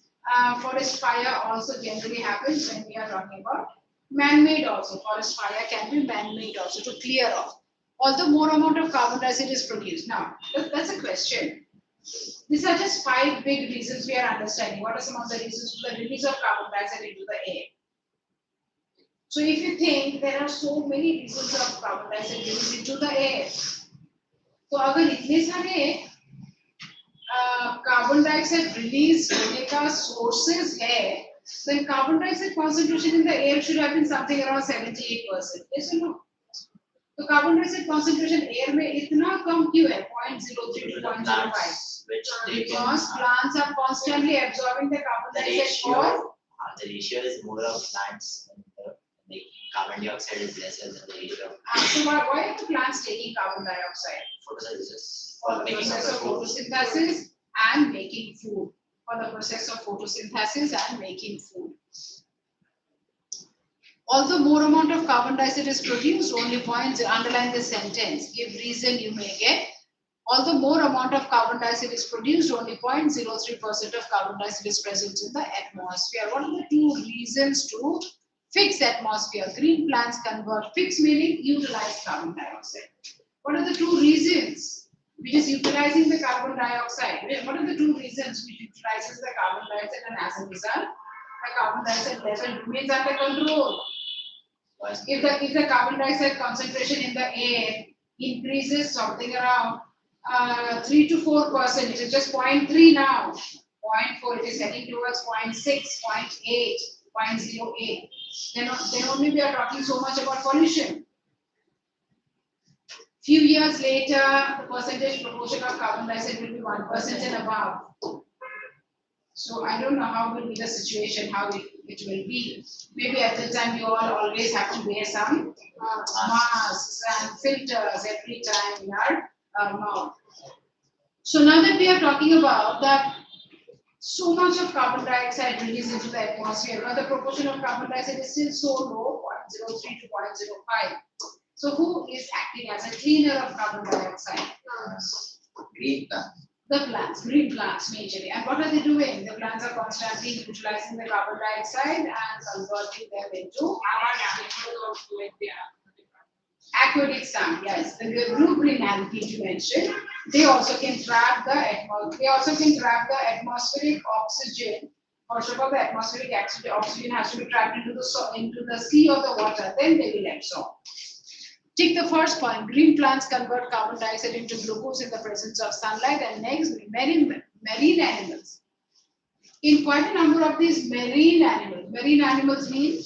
forest fire also generally happens when we are talking about man-made also. Forest fire can be man-made also to clear off. Although more amount of carbon dioxide is produced. Now, that's a question. These are just 5 big reasons we are understanding. What are some of the reasons for the release of carbon dioxide into the air? So if you think there are so many reasons of carbon dioxide released into the air, तो अगर इतने सारे carbon dioxide release होने का sources है, then carbon dioxide concentration in the air should have been something around 78%. Yes or no? तो carbon dioxide concentration air में इतना कम क्यों है? 0.03 to 0.05. Because plants are constantly absorbing the carbon dioxide. The ratio is more of plants. The carbon dioxide is lesser than the ratio of. So why are the plants taking carbon dioxide? Photosynthesis. For the process of photosynthesis and making food. For the process of photosynthesis and making food. Although more amount of carbon dioxide is produced, only points underline the sentence. Give reason you may get. Although more amount of carbon dioxide is produced, only 0.03% of carbon dioxide is present in the atmosphere. What are the 2 reasons to fix atmosphere? Green plants convert. Fix meaning utilize carbon dioxide. What are the 2 reasons which is utilizing the carbon dioxide? What are the 2 reasons which utilizes the carbon dioxide, and as a result, the carbon dioxide level remains under control? If the carbon dioxide concentration in the air increases something around 3 to 4%, it is just 0.3 now, 0.4, it is heading towards 0.6, 0.8, 0.08. Then only we are talking so much about pollution. Few years later, the percentage proportion of carbon dioxide will be 1% and above. So I don't know how will be the situation, how it will be. Maybe at the time you all always have to wear some masks and filters every time in our mouth. So now that we are talking about that, so much of carbon dioxide released into the atmosphere, now the proportion of carbon dioxide is still so low, 0.03 to 0.05. So who is acting as a cleaner of carbon dioxide? Green plant. The plants, green plants majorly. And what are they doing? The plants are constantly utilizing the carbon dioxide and converting them into aquatic sound. Yes, the blue green algae you mentioned, they also can trap the atmospheric oxygen. First of all, the atmospheric oxygen has to be trapped into the sea or the water, then they will absorb. Take the first point. Green plants convert carbon dioxide into glucose in the presence of sunlight. And next, marine animals. In quite a number of these marine animals mean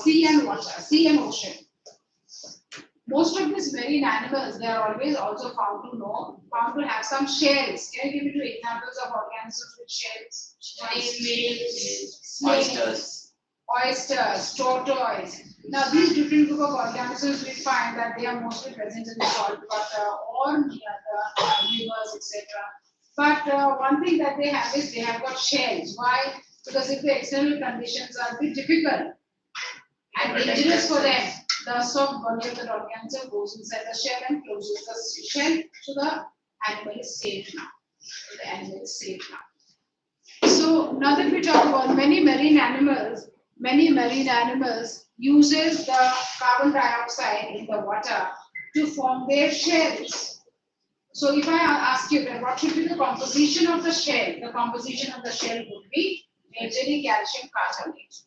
sea and water, sea and ocean. Most of these marine animals, they are always also found to have some shells. Can you give me two examples of organisms with shells? Oysters, tortoise. Now, these different group of organisms, we find that they are mostly present in the salt water or near the rivers, etc. But one thing that they have is they have got shells. Why? Because if the external conditions are a bit difficult and dangerous for them, the soft body of the organism goes inside the shell and closes the shell, so the animal is safe now. So now that we talk about many marine animals uses the carbon dioxide in the water to form their shells. So if I ask you then what should be the composition of the shell? The composition of the shell would be majorly calcium carbonate.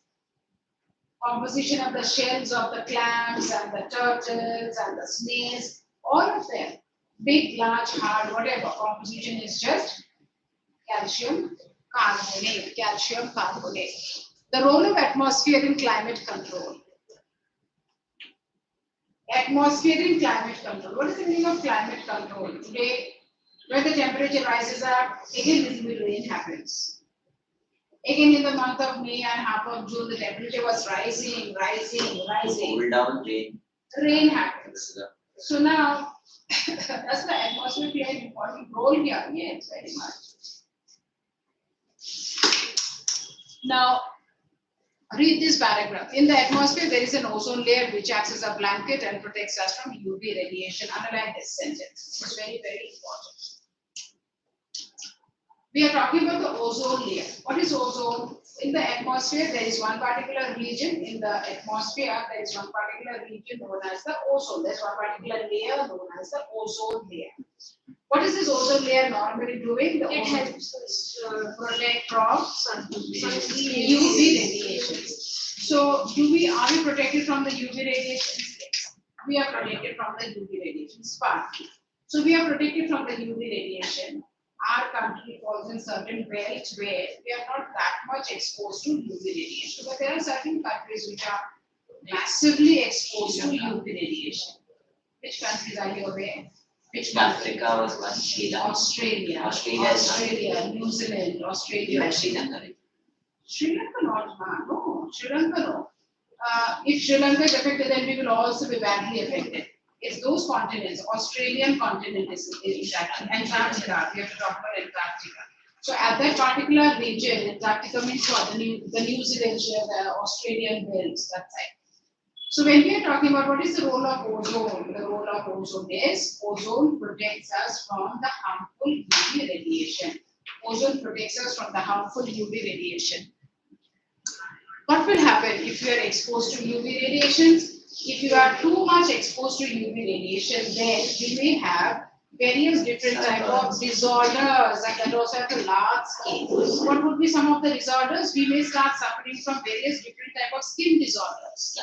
Composition of the shells of the clams and the turtles and the snails, all of them, big, large, hard, whatever, composition is just calcium carbonate. The role of atmosphere in climate control. Atmosphere in climate control. What is the meaning of climate control? Today, when the temperature rises up, again visible rain happens. Again in the month of May and half of June, the temperature was rising. Cool down, Rain happens. So now, does the atmosphere play an important role here? Yes, very much. Now, read this paragraph. In the atmosphere, there is an ozone layer which acts as a blanket and protects us from UV radiation. Underline this sentence. It's very, very important. We are talking about the ozone layer. What is ozone? In the atmosphere, there is one particular region. In the atmosphere, there is one particular region known as the ozone. There's one particular layer known as the ozone layer. What is this ozone layer normally doing? It helps us protect from UV radiations. So, are we protected from the UV radiations? Yes. We are protected from the UV radiations partly. So, we are protected from the UV radiation. Our country falls in certain belts where we are not that much exposed to UV radiation. But there are certain countries which are massively exposed to UV radiation. Which countries are you aware? Which Africa was one. Sri Lanka. Australia, New Zealand, Australia. Even Sri Lanka. Sri Lanka no. Sri Lanka no. If Sri Lanka is affected, then we will also be badly affected. It's those continents. Australian continent is Antarctica. We have to talk about Antarctica. So at that particular region, Antarctica means what? The New Zealand, the Australian belts, that side. So when we are talking about what is the role of ozone, the role of ozone is ozone protects us from the harmful UV radiation. Ozone protects us from the harmful UV radiation. What will happen if you are exposed to UV radiations? If you are too much exposed to UV radiation, then we may have various different type of disorders, and that also at a large scale. What would be some of the disorders? We may start suffering from various different type of skin disorders.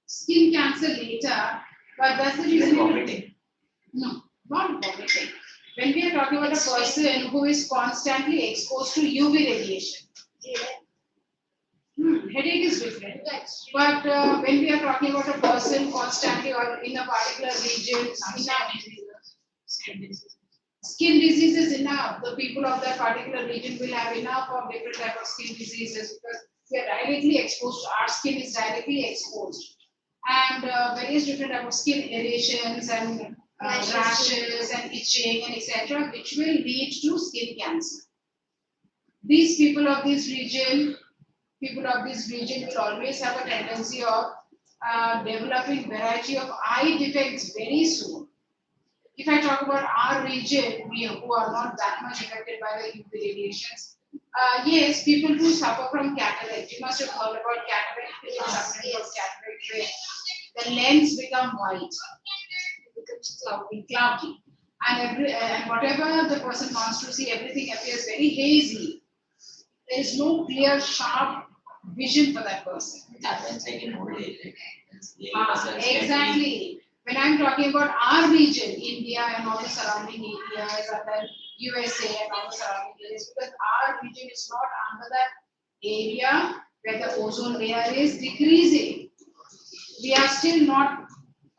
Skin cancer later, but that's the reason. Vomiting. No, not vomiting. When we are talking about a person who is constantly exposed to UV radiation. Headache is different. But when we are talking about a person constantly or in a particular region, skin disease is enough. The people of that particular region will have enough of different type of skin diseases because we are directly exposed. Our skin is directly exposed, and various different type of skin irritations and rashes and itching and etc., which will lead to skin cancer. These people of this region will always have a tendency of developing variety of eye defects very soon. If I talk about our region, we who are not that much affected by the UV radiations, yes, people do suffer from cataract. You must have heard about cataract. People suffering from cataract where the lens become white, it becomes cloudy, and whatever the person wants to see, everything appears very hazy. There is no clear, sharp vision for that person. It happens like in old age, like Exactly. When I'm talking about our region, India and all the surrounding areas, and then USA and all the surrounding areas, because our region is not under that area where the ozone layer is decreasing. We are still not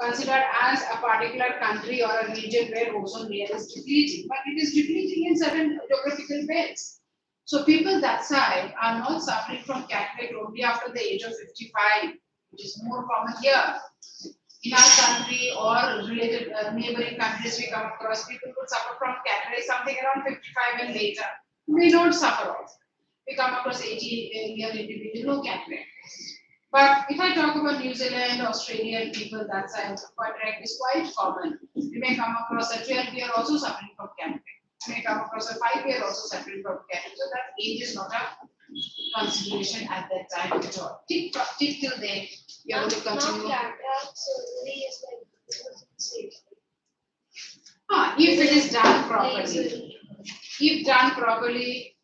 considered as a particular country or a region where ozone layer is depleting, but it is depleting in certain geographical belts. So people that side are not suffering from cataract only after the age of 55, which is more common here. In our country or related neighboring countries, we come across people who suffer from cataract something around 55 and later. May not suffer also. We come across 80-year individual, no cataract. But if I talk about New Zealand, Australian people, that side, cataract is quite common. You may come across a 12-year also suffering from cataract. You may come across a 5-year also suffering from cataract. So that age is not a consideration at that time at all. Tick till then, you are going to continue. If it is done properly, if done properly,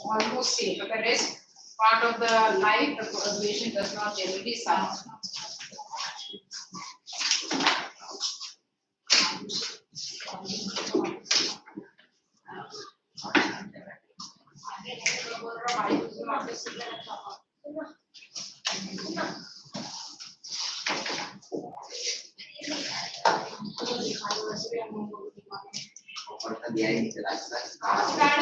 almost safe. But the rest part of the life, the patient does not generally suffer. Oporta di ahí, te la